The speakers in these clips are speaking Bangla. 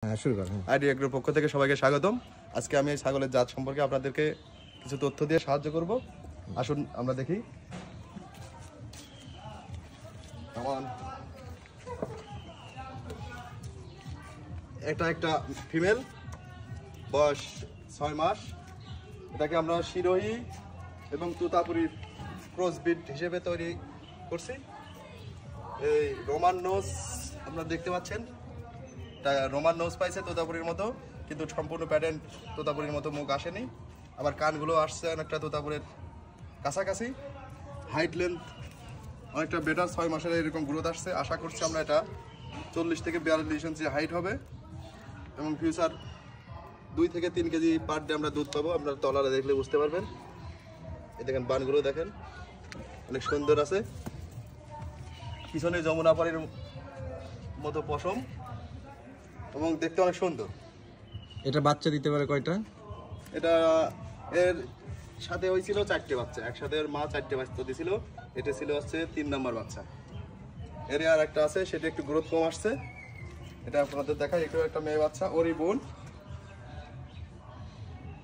শুরু করুন। আইডি এগ্রোর পক্ষ থেকে সবাইকে স্বাগতম। আজকে আমি এই ছাগলের জাত সম্পর্কে আপনাদেরকে কিছু তথ্য দিয়ে সাহায্য করব। আসুন আমরা দেখি। এটা একটা ফিমেল, বয়স 6 মাস। এটাকে আমরা শিরোহী এবং তুতাপুরীর ক্রসবিট হিসেবে তৈরি করছি। এই রোমান নোজ আপনারা দেখতে পাচ্ছেন, এটা রোমান নোজ পাইছে তোতাপুরীর মতো, কিন্তু সম্পূর্ণ প্যাটার্ন তোতাপুরীর মতো মুখ আসেনি। আবার কানগুলো আসছে অনেকটা তোতাপুরের কাছাকাছি। হাইট লেন্থ অনেকটা বেটার, 6 মাসের এরকম গ্রোথ আসছে। আশা করছি আমরা এটা 40 থেকে 42 ইঞ্চি হাইট হবে এবং ফিউচার 2 থেকে 3 কেজি পার ডে আমরা দুধ পাবো। আপনারা তলারে দেখলে বুঝতে পারবেন। এই দেখেন বানগুলো দেখেন, অনেক সুন্দর আছে। পিছনে যমুনা পাড়ির মতো পশম এবং দেখতে অনেক সুন্দর। এটা বাচ্চা দিতে পারে কয়টা? এটা এর সাথে হয়েছিল 4টে বাচ্চা, একসাথে এর মা 4টে বাচ্চা দিয়েছিল। এটা ছিল হচ্ছে 3 নাম্বার বাচ্চা। এর আর একটা আছে, সেটা একটু গ্রোথ কম আসছে। এটা আপনাদের দেখাই, একটু একটা মেয়ে বাচ্চা, ওরই বোন।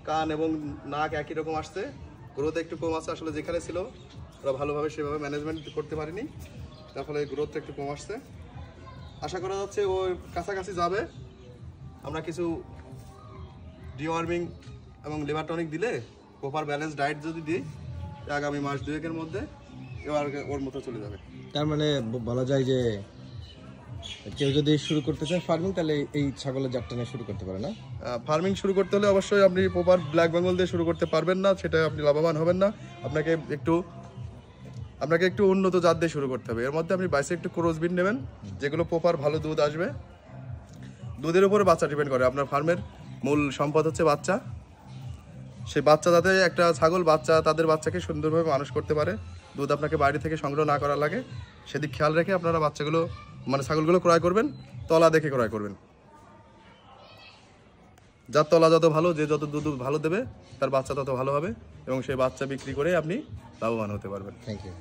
কান এবং নাক একই রকম আসছে, গ্রোথ একটু কম আছে। আসলে যেখানে ছিল ওরা ভালোভাবে সেভাবে ম্যানেজমেন্ট করতে পারেনি, তার ফলে গ্রোথটা একটু কম আসছে। আশা করা যাচ্ছে ও কাছাকাছি যাবে। আমরা কিছু ডিওয়ার্মিং এবং লিভার টনিক দিলে, প্রপার ব্যালেন্স ডায়েট যদি দিই, আগামী মাস 2-এর মধ্যে এবার ওর মতো চলে যাবে। তার মানে বলা যায় যে কেউ যদি শুরু করতে চায় ফার্মিং, তাহলে এই ছাগলের জাতটা নিয়ে শুরু করতে পারে না? ফার্মিং শুরু করতে হলে অবশ্যই আপনি প্রপার ব্ল্যাক বেঙ্গল দিয়ে শুরু করতে পারবেন না, সেটা আপনি লাভবান হবেন না। আপনাকে একটু উন্নত জাত দিয়ে শুরু করতে হবে। এর মধ্যে আপনি বাইসে একটু ক্রসবিট নেবেন, যেগুলো প্রপার ভালো দুধ আসবে। দুধের উপরে বাচ্চা ডিপেন্ড করে। আপনার ফার্মের মূল সম্পদ হচ্ছে বাচ্চা। সেই বাচ্চা যাতে একটা ছাগল তাদের বাচ্চাকে সুন্দরভাবে মানুষ করতে পারে, দুধ আপনাকে বাইরে থেকে সংগ্রহ না করা লাগে, সেদিক খেয়াল রেখে আপনারা ছাগলগুলো ক্রয় করবেন। তলা দেখে ক্রয় করবেন। যার তলা যত ভালো, যে যত দুধ ভালো দেবে, তার বাচ্চা তত ভালো হবে এবং সেই বাচ্চা বিক্রি করে আপনি লাভবান হতে পারবেন। Thank you.